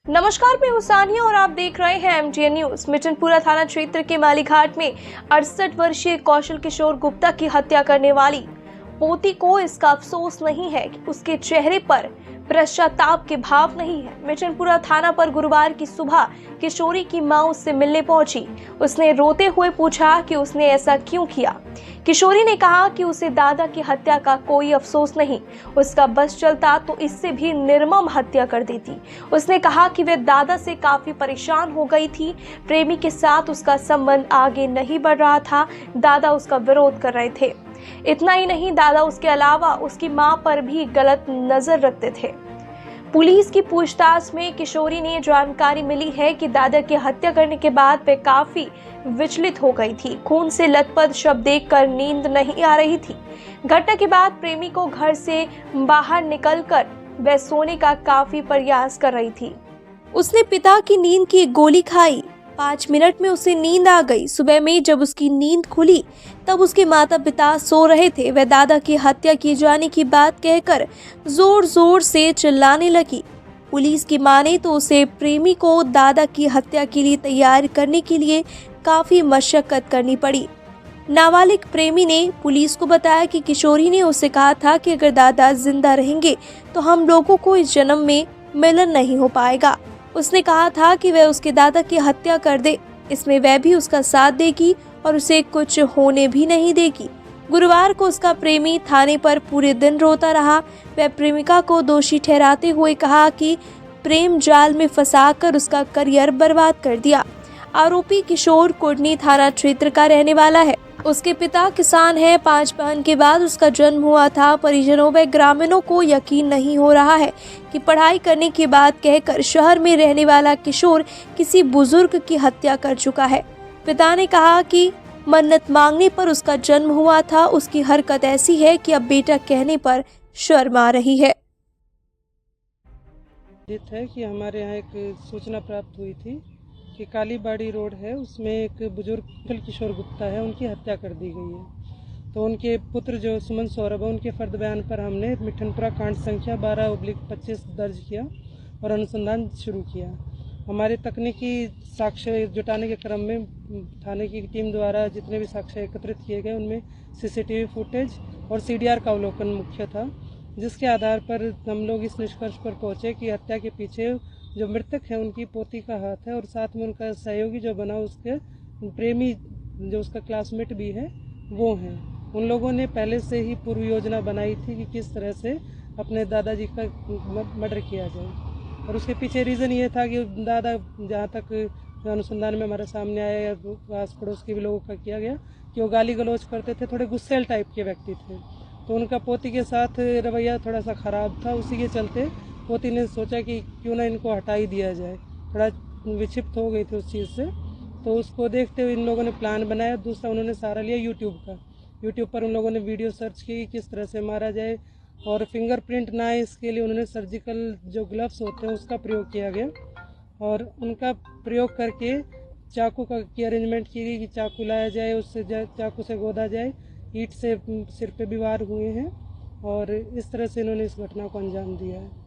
नमस्कार, मैं हुसानिया और आप देख रहे हैं MTN न्यूज। मिठनपुरा थाना क्षेत्र के मालीघाट में 68 वर्षीय कौशल किशोर गुप्ता की हत्या करने वाली पोती को इसका अफसोस नहीं है कि उसके चेहरे पर पश्चाताप के भाव नहीं है। मिठनपुरा थाना पर गुरुवार की सुबह किशोरी की मां उससे मिलने पहुंची। उसने रोते हुए पूछा कि उसने ऐसा क्यों किया। किशोरी ने कहा कि उसे दादा की हत्या का कोई अफसोस नहीं, उसका बस चलता तो इससे भी निर्मम हत्या कर देती। उसने कहा कि वह दादा से काफी परेशान हो गई थी, प्रेमी के साथ उसका संबंध आगे नहीं बढ़ रहा था, दादा उसका विरोध कर रहे थे। इतना ही नहीं, दादा उसके अलावा उसकी मां पर भी गलत नजर रखते थे। पुलिस की पूछताछ में किशोरी ने जानकारी मिली है कि दादा की हत्या करने के बाद वे काफी विचलित हो गई थी। खून से लथपथ शव देखकर नींद नहीं आ रही थी। घटना के बाद प्रेमी को घर से बाहर निकलकर वह सोने का काफी प्रयास कर रही थी। उसने पिता की नींद की एक गोली खाई। 5 मिनट में उसे नींद आ गई। सुबह में जब उसकी नींद खुली तब उसके माता पिता सो रहे थे। वह दादा की हत्या किए जाने की बात कहकर जोर जोर से चिल्लाने लगी। पुलिस की माने तो उसे प्रेमी को दादा की हत्या के लिए तैयार करने के लिए काफी मशक्कत करनी पड़ी। नाबालिग प्रेमी ने पुलिस को बताया कि किशोरी ने उसे कहा था कि अगर दादा जिंदा रहेंगे तो हम लोगों को इस जन्म में मिलन नहीं हो पाएगा। उसने कहा था कि वह उसके दादा की हत्या कर दे, इसमें वह भी उसका साथ देगी और उसे कुछ होने भी नहीं देगी। गुरुवार को उसका प्रेमी थाने पर पूरे दिन रोता रहा। वह प्रेमिका को दोषी ठहराते हुए कहा कि प्रेम जाल में फंसाकर उसका करियर बर्बाद कर दिया। आरोपी किशोर कुर्नी थाना क्षेत्र का रहने वाला है। उसके पिता किसान हैं। 5 बहन के बाद उसका जन्म हुआ था। परिजनों व ग्रामीणों को यकीन नहीं हो रहा है कि पढ़ाई करने के बाद कहकर शहर में रहने वाला किशोर किसी बुजुर्ग की हत्या कर चुका है। पिता ने कहा कि मन्नत मांगने पर उसका जन्म हुआ था। उसकी हरकत ऐसी है कि अब बेटा कहने पर शर्म आ रही है। कि हमारे यहाँ एक सूचना प्राप्त हुई थी कि कालीबाड़ी रोड है, उसमें एक बुजुर्ग कौशल किशोर गुप्ता है, उनकी हत्या कर दी गई है। तो उनके पुत्र जो सुमन सौरभ है, उनके फर्द बयान पर हमने मिठनपुरा कांड संख्या 12/25 दर्ज किया और अनुसंधान शुरू किया। हमारे तकनीकी साक्ष्य जुटाने के क्रम में थाने की टीम द्वारा जितने भी साक्ष्य एकत्रित किए गए उनमें CCTV फुटेज और CDR का अवलोकन मुख्य था, जिसके आधार पर हम लोग इस निष्कर्ष पर पहुँचे कि हत्या के पीछे जो मृतक है उनकी पोती का हाथ है और साथ में उनका सहयोगी जो बना उसके प्रेमी जो उसका क्लासमेट भी है वो है। उन लोगों ने पहले से ही पूर्व योजना बनाई थी कि किस तरह से अपने दादाजी का मर्डर किया जाए और उसके पीछे रीज़न ये था कि दादा, जहाँ तक अनुसंधान में हमारे सामने आया या आस पड़ोस के भी लोगों का किया गया कि वो गाली गलौज करते थे, थोड़े गुस्सेल टाइप के व्यक्ति थे। तो उनका पोती के साथ रवैया थोड़ा सा ख़राब था। उसी के चलते पोती ने सोचा कि क्यों ना इनको हटा ही दिया जाए। थोड़ा विक्षिप्त हो गई थी उस चीज़ से, तो उसको देखते हुए इन लोगों ने प्लान बनाया। दूसरा उन्होंने सहारा लिया यूट्यूब पर उन लोगों ने वीडियो सर्च की किस तरह से मारा जाए और फिंगरप्रिंट ना आए इसके लिए उन्होंने सर्जिकल जो ग्लव्स होते हैं उसका प्रयोग किया गया और उनका प्रयोग करके चाकू की अरेंजमेंट की गई कि चाकू लाया जाए, उससे चाकू से गोदा जाए, ईंट से सिर पे भी वार हुए हैं और इस तरह से इन्होंने इस घटना को अंजाम दिया है।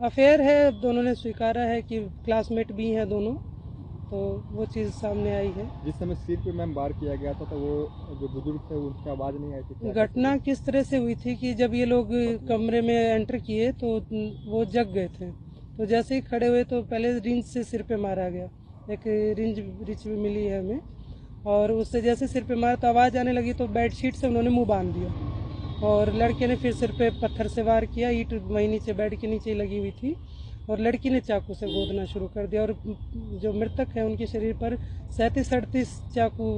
अफेयर है, दोनों ने स्वीकारा है कि क्लासमेट भी हैं दोनों, तो वो चीज़ सामने आई है। जिस समय सिर पे मैम वार किया गया था तो वो जो बुजुर्ग थे उनकी आवाज़ नहीं आई थी। घटना किस तरह से हुई थी कि जब ये लोग कमरे में एंटर किए तो वो जग गए थे, तो जैसे ही खड़े हुए तो पहले रिंच से सिर पे मारा गया, एक रिंच भी मिली है हमें, और उससे जैसे सिर पे मारा तो आवाज़ आने लगी तो बेडशीट से उन्होंने मुँह बांध दिया और लड़के ने फिर सिर पे पत्थर से वार किया। ईंट वहीं नीचे बेड के नीचे लगी हुई थी और लड़की ने चाकू से गोदना शुरू कर दिया और जो मृतक है उनके शरीर पर 37-38 चाकू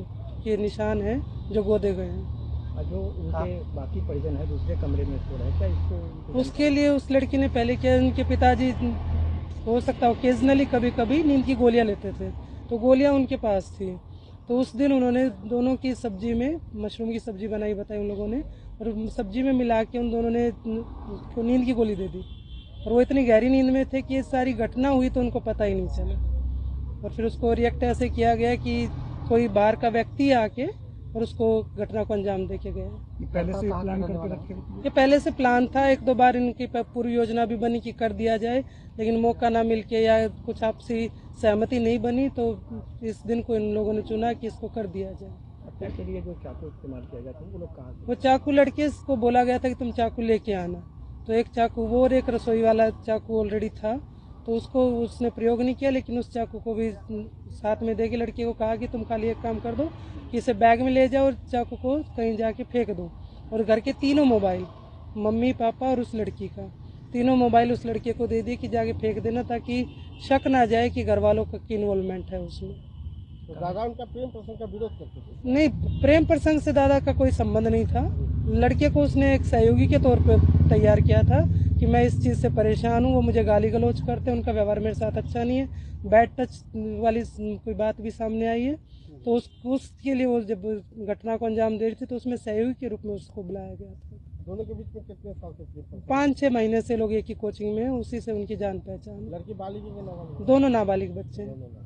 के निशान हैं जो गोदे गए हैं। जो उनके बाकी परिजन है दूसरे कमरे में सो रहे हैं, क्या इसको उसके लिए उस लड़की ने पहले किया, उनके पिताजी हो सकता है ओकेजनली कभी कभी नींद की गोलियां लेते थे, तो गोलियां उनके पास थी। तो उस दिन उन्होंने दोनों की सब्जी में मशरूम की सब्जी बनाई बताई उन लोगों ने और सब्जी में मिला के उन दोनों ने नींद की गोली दे दी और वो इतनी गहरी नींद में थे कि ये सारी घटना हुई तो उनको पता ही नहीं चला। और फिर उसको रिएक्ट ऐसे किया गया कि कोई बाहर का व्यक्ति आके और उसको घटना को अंजाम दे के गए। ये पहले से प्लान करके रखे ये पहले से प्लान था, एक दो बार इनकी पूरी योजना भी बनी कि कर दिया जाए, लेकिन मौका ना मिल के या कुछ आपसी सहमति नहीं बनी, तो इस दिन को इन लोगों ने चुना कि इसको कर दिया जाए। हत्या के लिए जो चाकू इस्तेमाल किया गया था वो लोग कहाँ से? वो चाकू लड़के को बोला गया था कि तुम चाकू लेके आना, तो एक चाकू वो और एक रसोई वाला चाकू ऑलरेडी था, तो उसको उसने प्रयोग नहीं किया, लेकिन उस चाकू को भी साथ में दे के लड़के को कहा कि तुम खाली एक काम कर दो कि इसे बैग में ले जाओ और चाकू को कहीं जाके फेंक दो। और घर के तीनों मोबाइल, मम्मी पापा और उस लड़की का, तीनों मोबाइल उस लड़के को दे दिए कि जाके फेंक देना, ताकि शक ना जाए कि घर वालों का इन्वॉल्वमेंट है उसमें। तो दादा उनका प्रेम प्रसंग का विरोध करते थे? नहीं, प्रेम प्रसंग से दादा का कोई संबंध नहीं था। लड़के को उसने एक सहयोगी के तौर पे तैयार किया था कि मैं इस चीज़ से परेशान हूँ, वो मुझे गाली गलौज करते हैं, उनका व्यवहार मेरे साथ अच्छा नहीं है, बैड टच वाली कोई बात भी सामने आई है, तो उसके लिए वो जब घटना को अंजाम दे रही थी तो उसमें सहयोगी के रूप में उसको बुलाया गया था। दोनों के बीच में कितने साल से प्रेम? 5-6 महीने से लोग एक ही कोचिंग में हैं, उसी से उनकी जान पहचान। लड़की बालिग के नाबालिग? दोनों नाबालिग बच्चे हैं।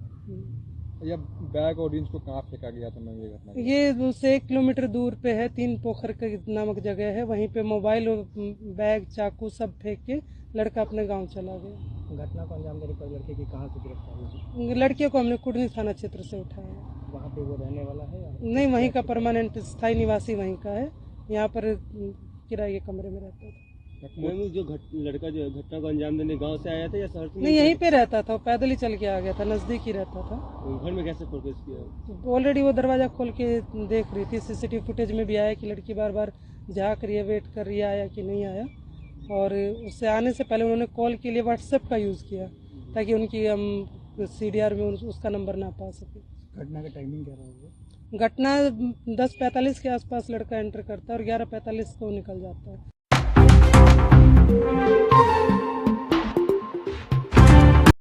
या बैग और रिंच को कहाँ फेंका गया था? मैं ये घटना ये उससे 1 किलोमीटर दूर पे है, 3 पोखर नामक जगह है, वहीं पे मोबाइल और बैग चाकू सब फेंक के लड़का अपने गांव चला गया। घटना को अंजाम देने पर लड़के की कहाँ से गिरफ्तारी हुई? लड़के को हमने कुडनी थाना क्षेत्र से उठाया। वहाँ पे वो रहने वाला है या? नहीं, वहीं का परमानेंट स्थायी निवासी वहीं का है, यहाँ पर किराए के कमरे में रहता था। जो लड़का जो घटना को अंजाम देने गांव से आया था या शहर से? नहीं, यहीं पे रहता था, पैदल ही चल के आ गया था, नज़दीक ही रहता था। घर में कैसे प्रवेश किया? ऑलरेडी वो दरवाज़ा खोल के देख रही थी, सीसीटीवी फुटेज में भी आया कि लड़की बार बार झाँक रही है, वेट कर रही है आया कि नहीं आया, और उससे आने से पहले उन्होंने कॉल के लिए व्हाट्सएप का यूज़ किया ताकि उनकी हम CDR में उसका नंबर ना पा सके। घटना का टाइमिंग क्या रहा? घटना 10:45 के आसपास लड़का एंटर करता है और 11:45 को निकल जाता है।